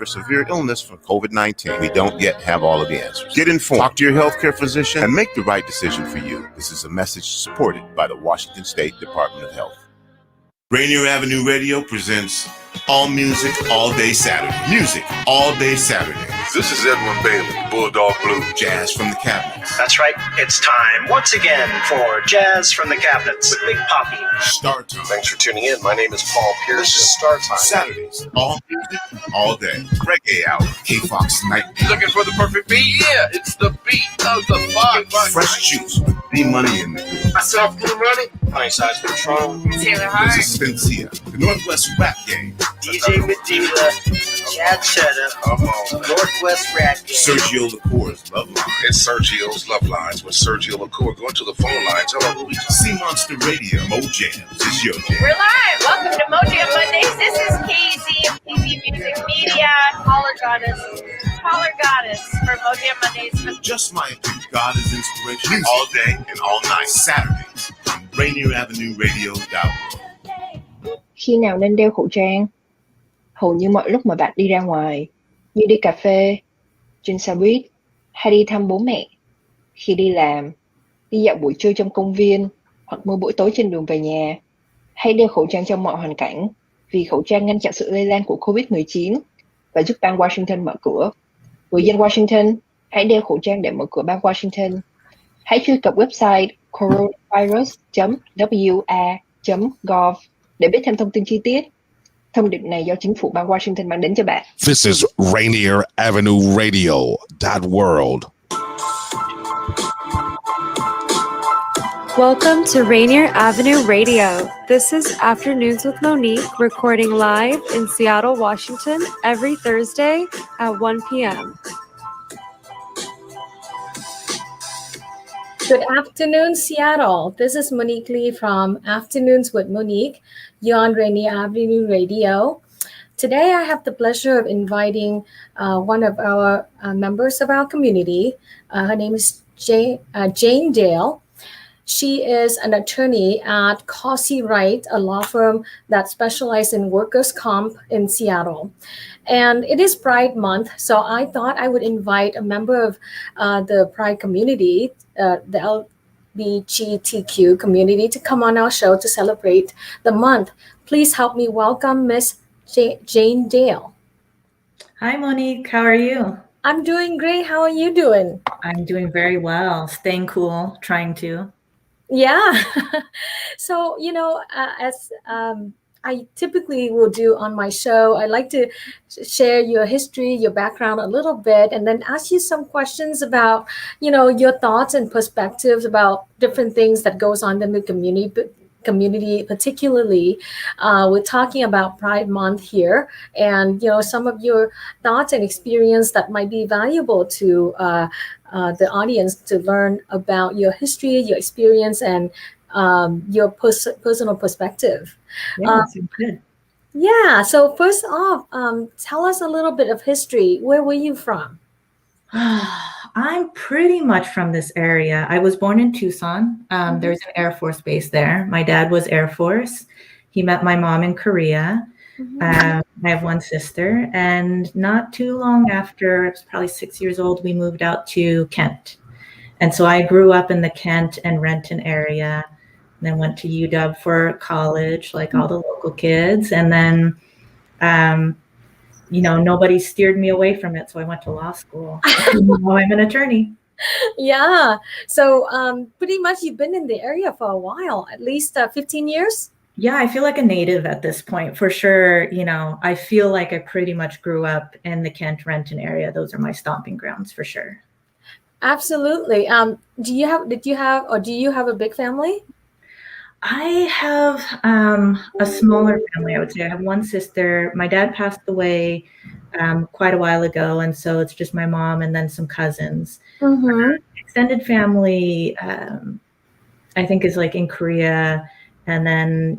for severe illness from COVID-19. We don't yet have all of the answers. Get informed, talk to your healthcare physician, and make the right decision for you. This is a message supported by the Washington State Department of Health. Rainier Avenue Radio presents All Music, All Day Saturday. Music, all day Saturday. This is Edwin Bailey, Bulldog Blue. Jazz from the Cabinets. That's right. It's time once again for Jazz from the Cabinets with Big Poppy. Start Time. Thanks for tuning in. My name is Paul Pierce. This is Start Time. Saturdays, all music, all day. Reggae Hour, K-Fox Night. Looking for the perfect beat? Yeah, it's the beat of the Fox. Fresh Juice with D-Money in the group. Myself, Blue Money. Honey Size Patron. Taylor Hart. Resistencia, the Northwest Rap Game. DJ Medina. Chad Cheddar. Northwest Rap Game. Sergio LaCour's Love Line. It's Sergio's Love Lines with Sergio LaCour. Going to the phone lines. Hello, Louis. Sea Monster Radio. Mo Jams is your jam. We're live. Welcome to Mojo Mondays. This is KZ of KZ Music Media. Caller Goddess for Mojo Mondays. Just my opinion. God is inspiration all day and all night. Saturdays on Rainier Avenue Radio App. Khi nào nên đeo khẩu trang? Hầu như mọi lúc mà bạn đi ra ngoài, như đi cà phê, trên xe buýt, hay đi thăm bố mẹ, khi đi làm, đi dạo buổi trưa trong công viên, hoặc mua bữa tối trên đường về nhà. Hãy đeo khẩu trang trong mọi hoàn cảnh, vì khẩu trang ngăn chặn sự lây lan của COVID-19 và giúp bang Washington mở cửa. Người dân Washington, hãy đeo khẩu trang để mở cửa bang Washington. Hãy truy cập website coronavirus.wa.gov để biết thêm thông tin chi tiết. Thông điệp này do chính phủ bang Washington mang đến cho bạn. This is Rainier Avenue Radio .world. Welcome to Rainier Avenue Radio. This is Afternoons with Monique, recording live in Seattle, Washington, every Thursday at 1 p.m. Good afternoon, Seattle. This is Monique Lee from Afternoons with Monique. You're on Rainier Avenue Radio. Today, I have the pleasure of inviting one of our members of our community. Her name is Jane Dale. She is an attorney at Causey Wright, a law firm that specializes in workers' comp in Seattle. And it is Pride Month, so I thought I would invite a member of the Pride community, the LGBTQ community, to come on our show to celebrate the month. Please help me welcome Miss Jane Dale. Hi, Monique. How are you? I'm doing great. How are you doing? I'm doing very well. Staying cool, trying to. Yeah. So, as I typically will do on my show, I like to share your history, your background a little bit, and then ask you some questions about, your thoughts and perspectives about different things that goes on in the community, particularly we're talking about Pride Month here, and some of your thoughts and experience that might be valuable to the audience to learn about your history, your experience, and your personal perspective. Yeah, good. Yeah. So first off, tell us a little bit of history. Where were you from? I'm pretty much from this area. I was born in Tucson. There's an Air Force base there. My dad was Air Force. He met my mom in Korea. I have one sister. And not too long after, I was probably 6 years old, we moved out to Kent. And so I grew up in the Kent and Renton area, and then went to UW for college, like all the local kids. And then, nobody steered me away from it. So I went to law school. Now I'm an attorney. Yeah. So pretty much you've been in the area for a while, at least 15 years? Yeah, I feel like a native at this point, for sure. I feel like I pretty much grew up in the Kent Renton area. Those are my stomping grounds for sure. Absolutely. Do you have a big family? I have a smaller family, I would say. I have one sister. My dad passed away quite a while ago, and so it's just my mom and then some cousins. Extended family, I think, is like in Korea, and then,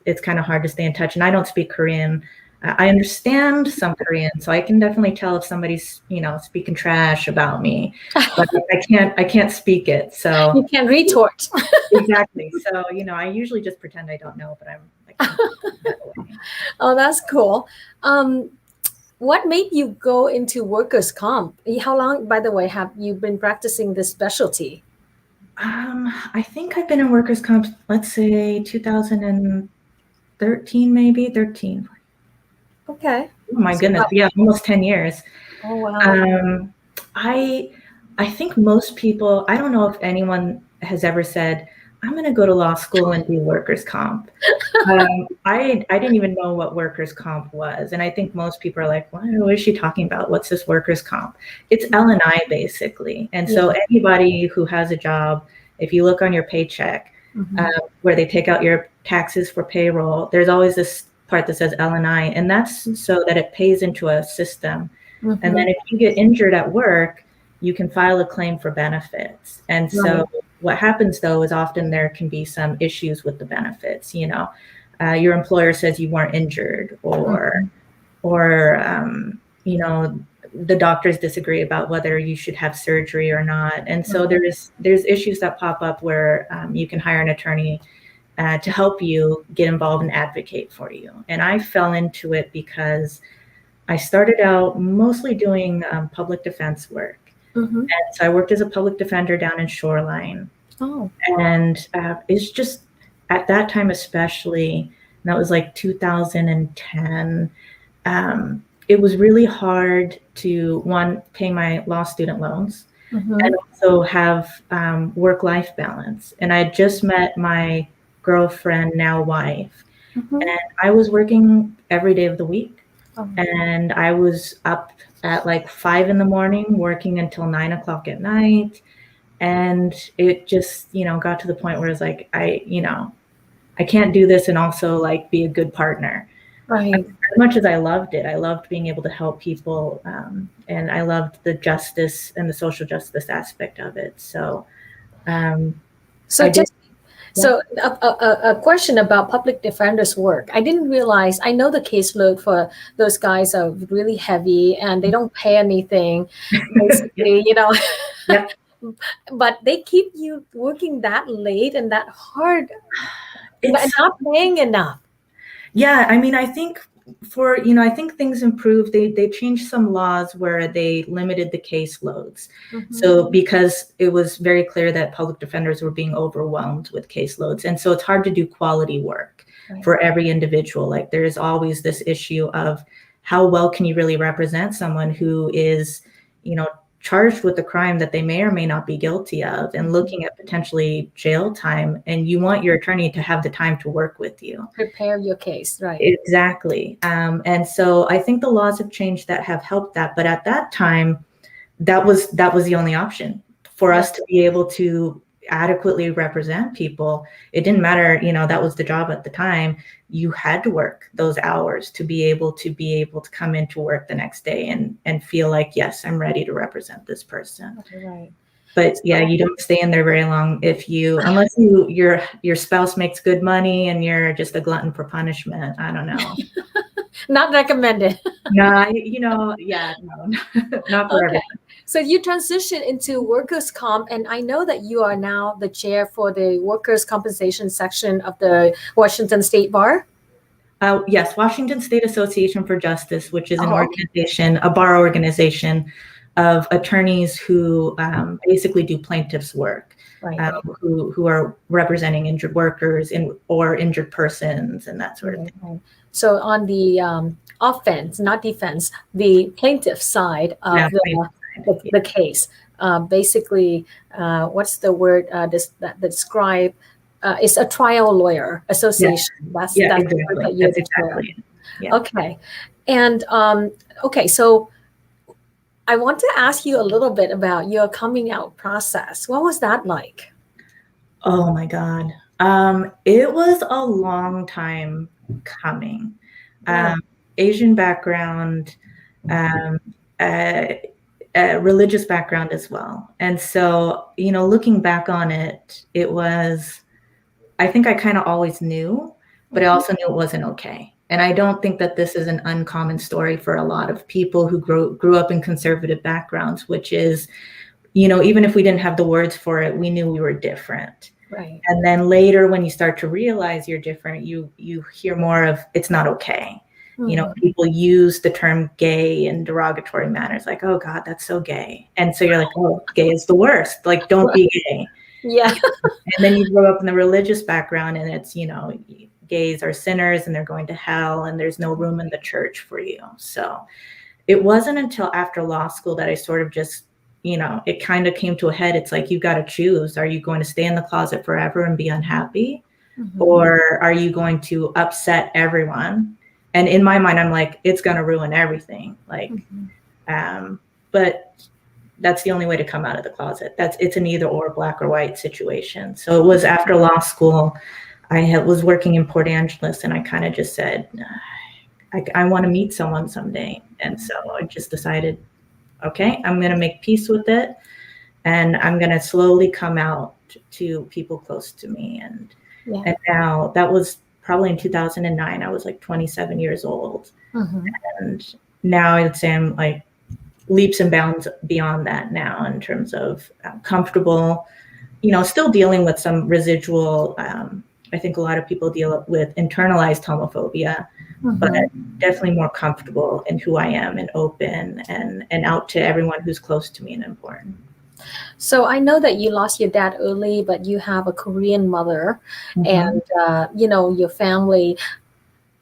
it's kind of hard to stay in touch. And I don't speak Korean. I understand some Korean, so I can definitely tell if somebody's, speaking trash about me, but I can't speak it. So you can retort. Exactly. So, I usually just pretend I don't know, but I'm like, oh, that's cool. what made you go into workers' comp? How long, by the way, have you been practicing this specialty? I think I've been in workers' comp, let's say 2013, maybe 13. Okay. Oh my goodness. Yeah, almost 10 years. Oh, wow. I think most people, I don't know if anyone has ever said, I'm going to go to law school and do workers' comp. I didn't even know what workers' comp was. And I think most people are like, what is she talking about? What's this workers' comp? It's L&I basically. And so anybody who has a job, if you look on your paycheck, where they take out your taxes for payroll, there's always this part that says L&I, and that's so that it pays into a system. And then if you get injured at work, you can file a claim for benefits. And so what happens though is often there can be some issues with the benefits. You know, your employer says you weren't injured, or you know, the doctors disagree about whether you should have surgery or not. And so there's issues that pop up where you can hire an attorney to help you get involved and advocate for you. And I fell into it because I started out mostly doing public defense work. And so I worked as a public defender down in Shoreline. And it's just at that time, especially, and that was like 2010, it was really hard to, one, pay my law student loans and also have work-life balance. And I had just met my girlfriend, now wife, and I was working every day of the week. And I was up at like 5 a.m, working until 9 o'clock at night. And it just, you know, got to the point where it's like, I can't do this and also like be a good partner. Right. As much as I loved it, I loved being able to help people. And I loved the justice and the social justice aspect of it. So, So a question about public defenders work. I didn't realize, I know the caseload for those guys are really heavy and they don't pay anything, basically, you know, but they keep you working that late and that hard, but not paying enough. Yeah, I mean, I think I think things improved. They changed some laws where they limited the caseloads. So because it was very clear that public defenders were being overwhelmed with caseloads. And so it's hard to do quality work for every individual. Like there's always this issue of how well can you really represent someone who is, you know, charged with a crime that they may or may not be guilty of and looking at potentially jail time, and you want your attorney to have the time to work with you. Prepare your case, right? Exactly. And so I think the laws have changed that have helped that. But at that time, that was the only option for us to be able to adequately represent people. It didn't matter, you know, that was the job at the time. You had to work those hours to be able to come into work the next day and feel like, yes, I'm ready to represent this person. Okay, right. But yeah, you don't stay in there very long unless your spouse makes good money and you're just a glutton for punishment. I don't know. Not recommended. No, no, not for everyone. So you transition into workers' comp, and I know that you are now the chair for the workers' compensation section of the Washington State Bar. Yes, Washington State Association for Justice, which is an organization, a bar organization of attorneys who basically do plaintiffs' work, who are representing injured workers or injured persons and that sort of thing. So on the offense, not defense, the plaintiff side of the case, basically, what's the word that describe? It's a trial lawyer association. That's exactly. The word that you exactly. Okay, and so I want to ask you a little bit about your coming out process. What was that like? Oh my God, it was a long time coming. Asian background, religious background as well. And so, you know, looking back on it, I think I kind of always knew, but I also knew it wasn't okay. And I don't think that this is an uncommon story for a lot of people who grew up in conservative backgrounds, which is, you know, even if we didn't have the words for it, we knew we were different. Right. And then later when you start to realize you're different, you hear more of it's not okay. You know, people use the term gay in derogatory manners, like, oh God, that's so gay. And so you're like, oh, gay is the worst. Like, don't be gay. Yeah. And then you grow up in the religious background and it's, you know, gays are sinners and they're going to hell and there's no room in the church for you. So it wasn't until after law school that I sort of just, you know, it kind of came to a head. It's like, you've got to choose. Are you going to stay in the closet forever and be unhappy? Or are you going to upset everyone? And in my mind, I'm like, it's going to ruin everything. Like, but that's the only way to come out of the closet. It's an either or, black or white situation. So it was after law school, was working in Port Angeles, and I kind of just said, I want to meet someone someday. And so I just decided, okay, I'm going to make peace with it. And I'm going to slowly come out to people close to me. And now that was probably in 2009, I was like 27 years old. And now I'd say I'm like leaps and bounds beyond that now in terms of comfortable, you know, still dealing with some residual, I think a lot of people deal with internalized homophobia, but definitely more comfortable in who I am and open and out to everyone who's close to me and important. So I know that you lost your dad early, but you have a Korean mother and, you know, your family.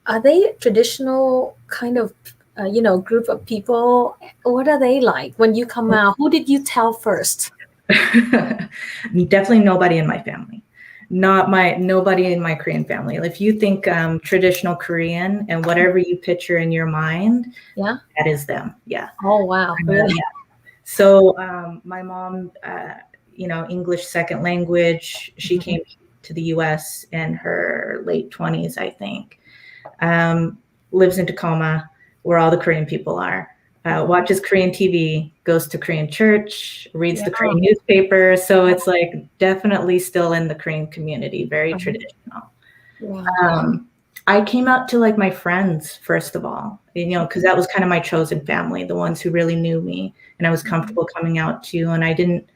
Are they traditional kind of, you know, group of people? What are they like when you come out? Who did you tell first? Definitely nobody in my family. Nobody in my Korean family. If you think traditional Korean and whatever you picture in your mind, that is them. Yeah. Oh, wow. Really? Yeah. So my mom, you know, English second language, she came to the US in her late 20s, I think. Lives in Tacoma, where all the Korean people are. Watches Korean TV, goes to Korean church, reads the Korean newspaper. So it's like definitely still in the Korean community, very traditional. I came out to like my friends, first of all, you know, because that was kind of my chosen family, the ones who really knew me and I was comfortable coming out to. And I didn't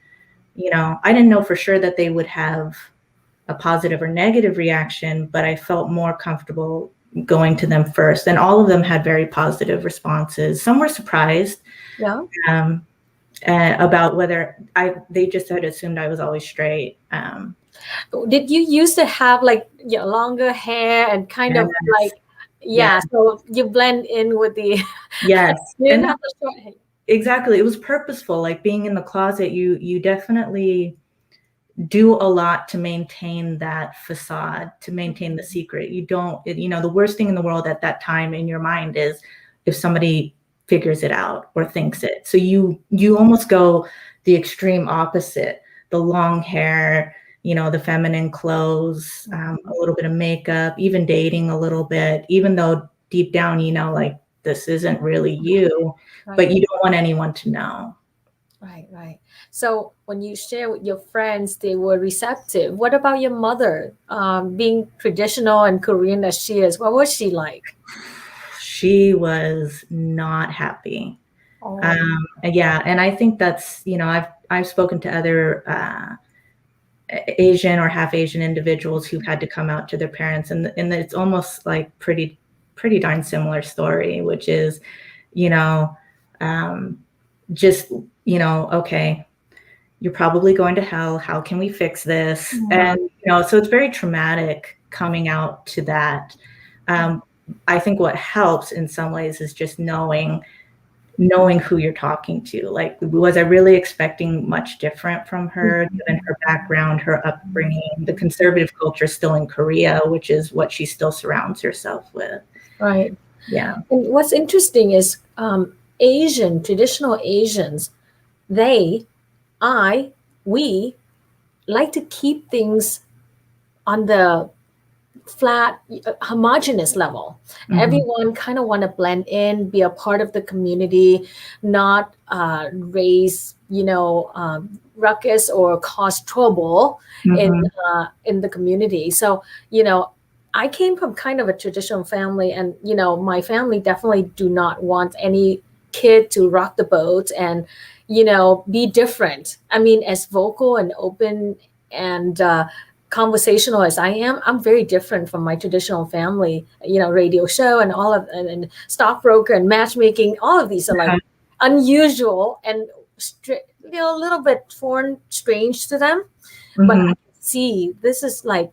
know for sure that they would have a positive or negative reaction, but I felt more comfortable going to them first. And all of them had very positive responses. Some were surprised about whether they just had assumed I was always straight. Did you used to have like your longer hair and kind of like, so you blend in with the, and have the short hair. Exactly. It was purposeful. Like being in the closet, you definitely do a lot to maintain that facade, to maintain the secret. You don't, you know, the worst thing in the world at that time in your mind is if somebody figures it out or thinks it. So you almost go the extreme opposite, the long hair, you know, the feminine clothes, a little bit of makeup, even dating a little bit, even though deep down, you know, like this isn't really you, but you don't want anyone to know. Right. So when you share with your friends, they were receptive. What about your mother? Being traditional and Korean as she is, what was she like? She was not happy. And I think that's, you know, I've spoken to other Asian or half Asian individuals who've had to come out to their parents, and it's almost like pretty darn similar story, which is, you know, just, you know, okay, you're probably going to hell. How can we fix this? And, you know, so it's very traumatic coming out to that. I think what helps in some ways is just knowing who you're talking to. Like, was I really expecting much different from her, given her background, her upbringing, the conservative culture still in Korea, which is what she still surrounds herself with. Right. Yeah. And what's interesting is traditional Asians, we like to keep things on the flat, homogenous level. Everyone kind of want to blend in, be a part of the community, not raise, you know, ruckus or cause trouble in the community. So, you know, I came from kind of a traditional family, and, you know, my family definitely do not want any kid to rock the boat and, you know, be different. I mean, as vocal and open and conversational as I am, I'm very different from my traditional family, radio show and all of and stockbroker and matchmaking. All of these are like unusual and a little bit foreign, strange to them. But I can see this is like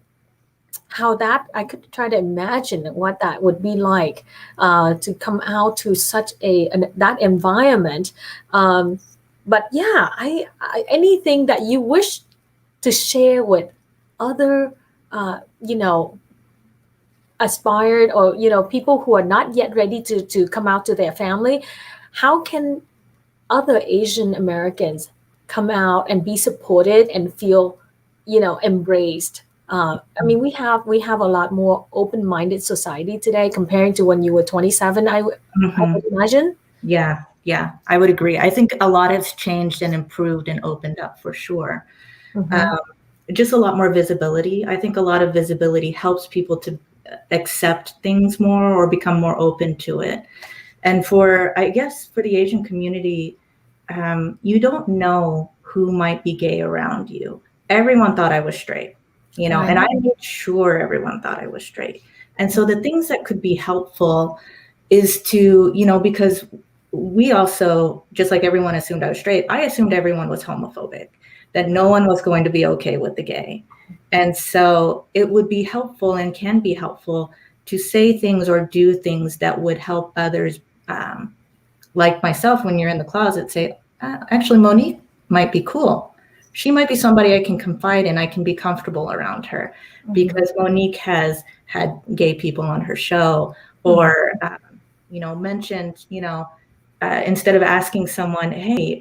how that I could try to imagine what that would be like to come out to such that environment. But yeah, I anything that you wish to share with other, aspired or, people who are not yet ready to come out to their family, how can other Asian Americans come out and be supported and feel, embraced? I mean, we have a lot more open-minded society today comparing to when you were 27, I would imagine. Yeah, I would agree. I think a lot has changed and improved and opened up for sure. Just a lot more visibility. I think a lot of visibility helps people to accept things more or become more open to it. And for the Asian community, you don't know who might be gay around you. Everyone thought I was straight, and I made sure everyone thought I was straight. And so the things that could be helpful is to, because we also, just like everyone assumed I was straight, I assumed everyone was homophobic, that no one was going to be okay with the gay. And so it would be helpful and can be helpful to say things or do things that would help others, like myself, when you're in the closet, say, actually, Monique might be cool. She might be somebody I can confide in. I can be comfortable around her because Monique has had gay people on her show or, mentioned, instead of asking someone, hey,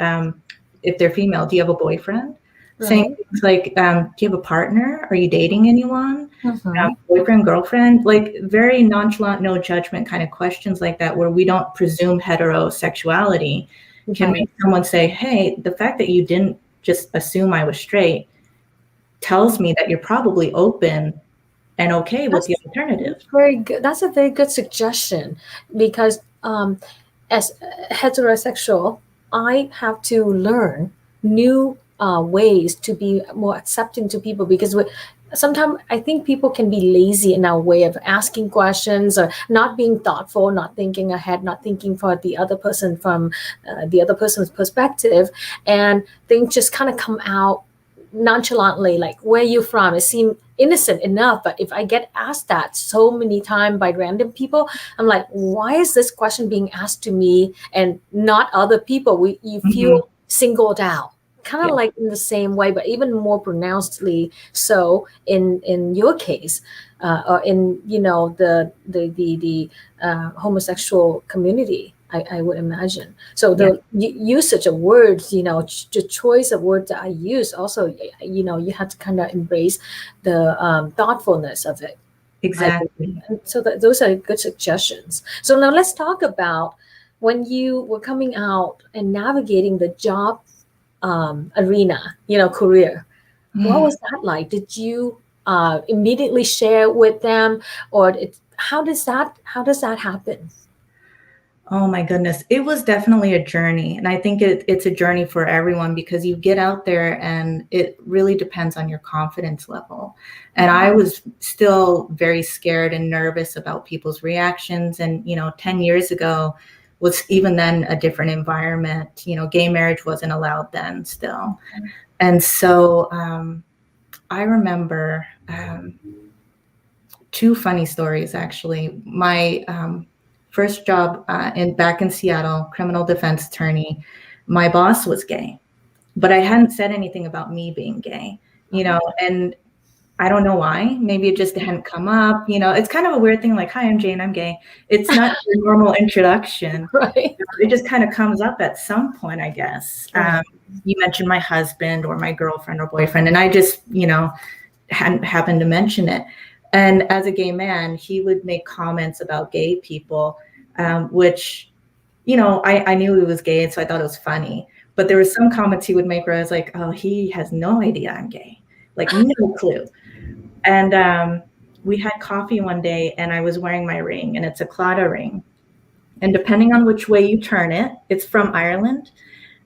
if they're female, do you have a boyfriend? Saying things like, do you have a partner? Are you dating anyone? Boyfriend, girlfriend, like very nonchalant, no judgment kind of questions like that, where we don't presume heterosexuality can make someone say, hey, the fact that you didn't just assume I was straight tells me that you're probably open and okay with the alternative. Very good. That's a very good suggestion because as heterosexual, I have to learn new ways to be more accepting to people because sometimes I think people can be lazy in our way of asking questions or not being thoughtful, not thinking ahead, not thinking for the other person from the other person's perspective, and things just kind of come out nonchalantly, like where you from. It seemed innocent enough, but if I get asked that so many times by random people, I'm like, why is this question being asked to me and not other people? You feel singled out. Kind of like in the same way, but even more pronouncedly so in your case, or in the homosexual community, I would imagine. So the usage of words, the choice of words that I use, also, you have to kind of embrace the thoughtfulness of it. Exactly. So those are good suggestions. So now let's talk about when you were coming out and navigating the job arena, career. What was that like? Did you immediately share with them, or how does that happen? Oh my goodness. It was definitely a journey. And I think it's a journey for everyone because you get out there and it really depends on your confidence level. And I was still very scared and nervous about people's reactions. And, 10 years ago was even then a different environment. Gay marriage wasn't allowed then still. And so I remember two funny stories, actually. My first job back in Seattle, criminal defense attorney, my boss was gay, but I hadn't said anything about me being gay, and I don't know why. Maybe it just hadn't come up. It's kind of a weird thing, like, hi, I'm Jane, I'm gay. It's not your normal introduction. Right. It just kind of comes up at some point, I guess. You mentioned my husband or my girlfriend or boyfriend, and I just, hadn't happened to mention it. And as a gay man, he would make comments about gay people, which, I knew he was gay, and so I thought it was funny. But there were some comments he would make where I was like, oh, he has no idea I'm gay. Like, no clue. And we had coffee one day and I was wearing my ring, and it's a Claddagh ring. And depending on which way you turn it, it's from Ireland.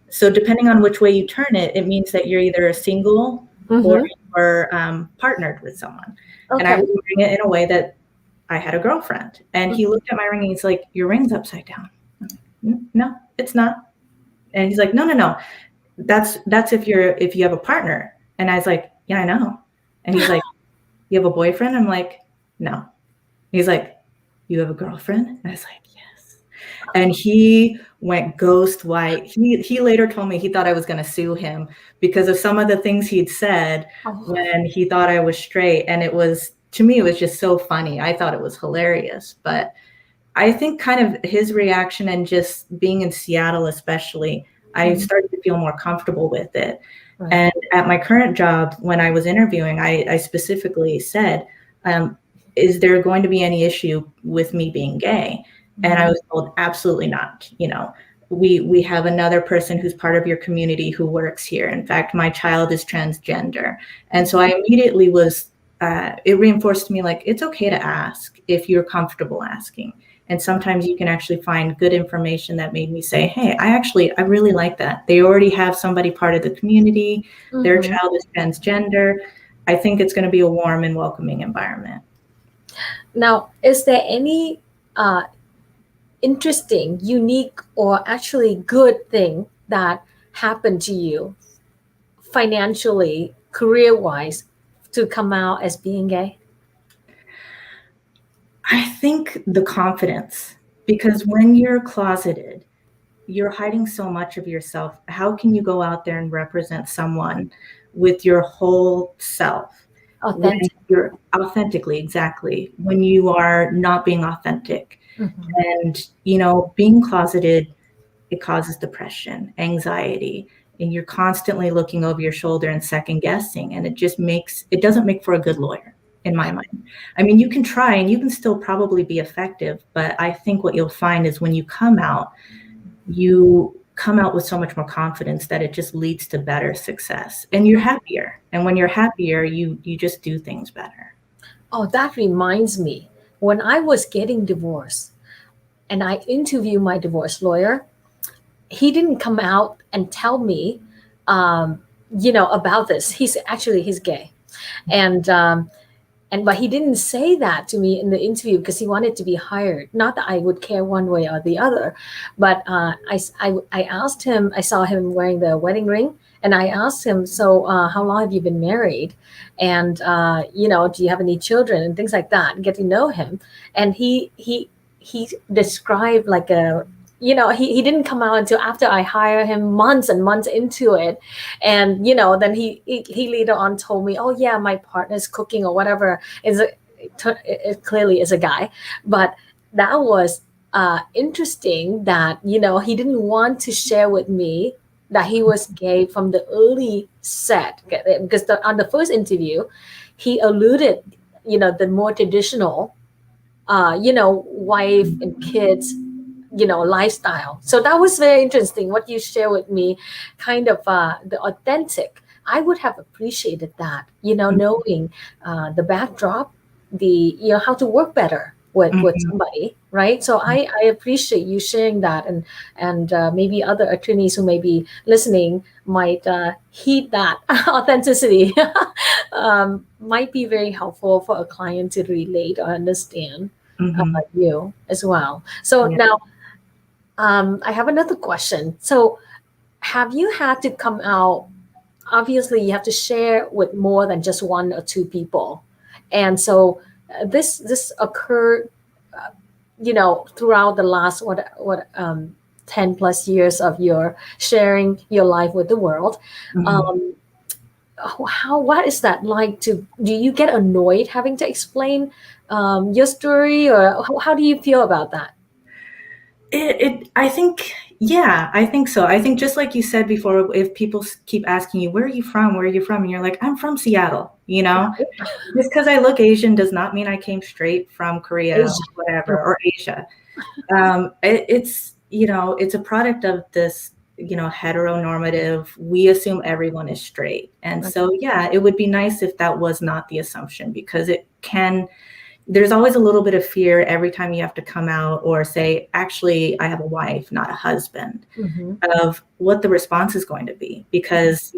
So depending on which way you turn it, it means that you're either a single Mm-hmm. or you were partnered with someone. And I Okay. was wearing it in a way that I had a girlfriend. And he looked at my ring and he's like, your ring's upside down. I'm like, no, it's not. And he's like, no. That's if you have a partner. And I was like, yeah, I know. And he's like, you have a boyfriend? I'm like, no. He's like, you have a girlfriend? And I was like, yes. And he went ghost white. He later told me he thought I was going to sue him because of some of the things he'd said when he thought I was straight. And to me, it was just so funny. I thought it was hilarious. But I think kind of his reaction and just being in Seattle, especially, I started to feel more comfortable with it. Right. And at my current job, when I was interviewing, I specifically said, is there going to be any issue with me being gay? And I was told, absolutely not. We have another person who's part of your community who works here. In fact, my child is transgender. And so I immediately it reinforced to me, like, it's okay to ask if you're comfortable asking. And sometimes you can actually find good information that made me say, hey, I really like that. They already have somebody part of the community. Their child is transgender. I think it's going to be a warm and welcoming environment. Now, is there any interesting, unique, or actually good thing that happened to you financially, career-wise, to come out as being gay? I think the confidence, because when you're closeted, you're hiding so much of yourself. How can you go out there and represent someone with your whole self? Authentic. You're authentically, exactly. When you are not being authentic. And, being closeted, it causes depression, anxiety, and you're constantly looking over your shoulder and second guessing. And it doesn't make for a good lawyer, in my mind. I mean, you can try and you can still probably be effective, but I think what you'll find is when you come out with so much more confidence that it just leads to better success and you're happier. And when you're happier, you just do things better. Oh, that reminds me. When I was getting divorced and I interviewed my divorce lawyer, he didn't come out and tell me, about this. He's gay. But he didn't say that to me in the interview because he wanted to be hired. Not that I would care one way or the other, but I asked him, I saw him wearing the wedding ring, and I asked him, so how long have you been married? And, do you have any children and things like that, and get to know him. And he described like he didn't come out until after I hired him months and months into it. And, then he later on told me, oh yeah, my partner's cooking or whatever. It clearly is a guy. But that was interesting that, he didn't want to share with me that he was gay from the early set. Because on the first interview, he alluded, the more traditional, wife and kids, lifestyle. So that was very interesting what you share with me, kind of the authentic. I would have appreciated that, knowing the backdrop, how to work better with somebody, right? So I appreciate you sharing that, and maybe other attorneys who may be listening might heed that authenticity. Might be very helpful for a client to relate or understand you as well. So now, I have another question. So have you had to come out? Obviously, you have to share with more than just one or two people. And so this occurred, throughout the last, 10 plus years of your sharing your life with the world. What is that like do you get annoyed having to explain your story, or how do you feel about that? I think so. I think just like you said before, if people keep asking you, where are you from? And you're like, I'm from Seattle, just because I look Asian does not mean I came straight from Korea, or Asia. It's a product of this, heteronormative, we assume everyone is straight. And so, it would be nice if that was not the assumption, because there's always a little bit of fear every time you have to come out or say, actually, I have a wife, not a husband, of what the response is going to be. Because,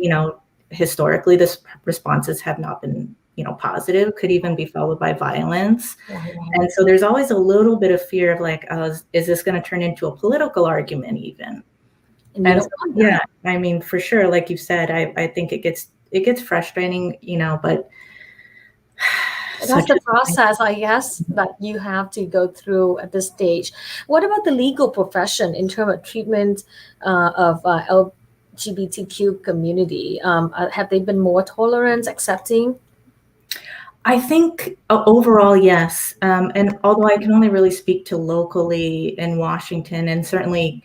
historically, the responses have not been, positive, could even be followed by violence. And so there's always a little bit of fear of like, is this going to turn into a political argument even? And so, yeah, I mean, for sure, like you said, I think it gets frustrating, but that's the process, I guess, that you have to go through at this stage. What about the legal profession in terms of treatment of LGBTQ community? Have they been more tolerant, accepting? I think overall, yes. And although I can only really speak to locally in Washington, and certainly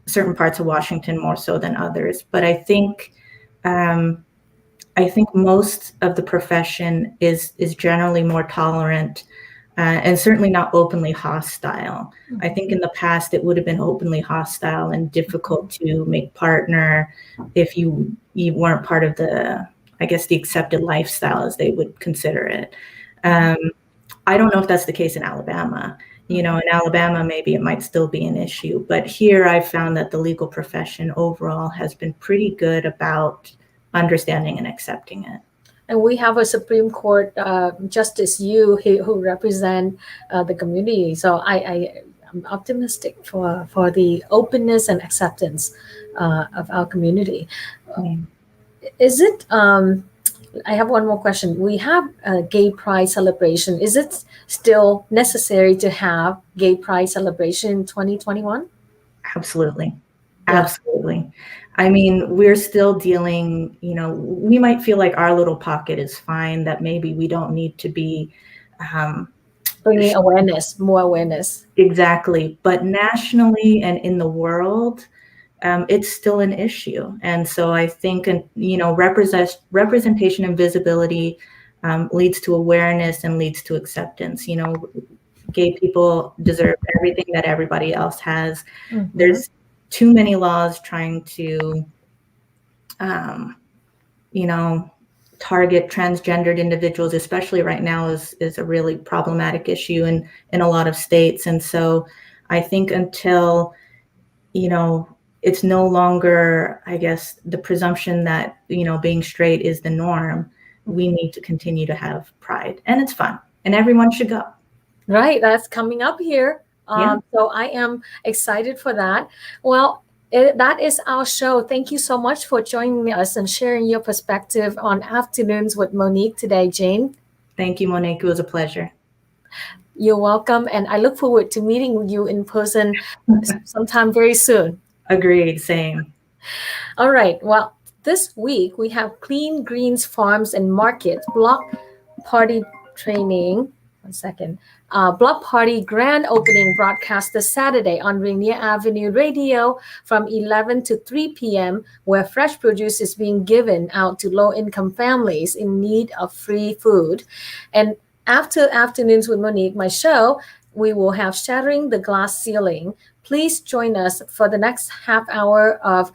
certain parts of Washington more so than others, but I think most of the profession is generally more tolerant and certainly not openly hostile. I think in the past it would have been openly hostile and difficult to make partner if you weren't part of the accepted lifestyle as they would consider it. I don't know if that's the case in Alabama. In Alabama, maybe it might still be an issue, but here I've found that the legal profession overall has been pretty good about understanding and accepting it. And we have a Supreme Court Justice who represent the community. So I'm optimistic for the openness and acceptance of our community. Is it? I have one more question. We have a Gay Pride celebration. Is it still necessary to have Gay Pride celebration in 2021? Absolutely. Absolutely. I mean, we're still dealing, we might feel like our little pocket is fine, that maybe we don't need to be bringing more awareness. Exactly. But nationally and in the world, it's still an issue. And so I think, representation and visibility leads to awareness and leads to acceptance. Gay people deserve everything that everybody else has. Mm-hmm. There's too many laws trying to, target transgendered individuals, especially right now, is a really problematic issue in a lot of states. And so I think until, it's no longer, I guess, the presumption that, being straight is the norm, we need to continue to have pride. And it's fun. And everyone should go. Right. That's coming up here. So I am excited for that. Well, that is our show. Thank you so much for joining us and sharing your perspective on Afternoons with Monique today, Jane. Thank you, Monique. It was a pleasure. You're welcome. And I look forward to meeting you in person sometime very soon. Agreed. Same. All right. Well, this week we have Clean Greens Farms and Market Block Party Training. Block Party Grand Opening broadcast this Saturday on Rainier Avenue Radio from 11 to 3 p.m., where fresh produce is being given out to low-income families in need of free food. And after Afternoons with Monique, my show, we will have Shattering the Glass Ceiling. Please join us for the next half hour of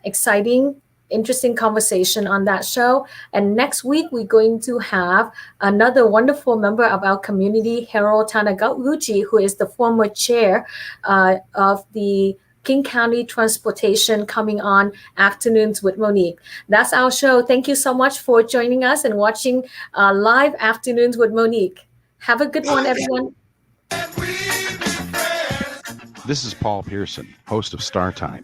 exciting, interesting conversation on that show. And next week, we're going to have another wonderful member of our community, Harold Taniguchi, who is the former chair of the King County Transportation, coming on Afternoons with Monique. That's our show. Thank you so much for joining us and watching live Afternoons with Monique. Have a good one, everyone. This is Paul Pearson, host of Star Time.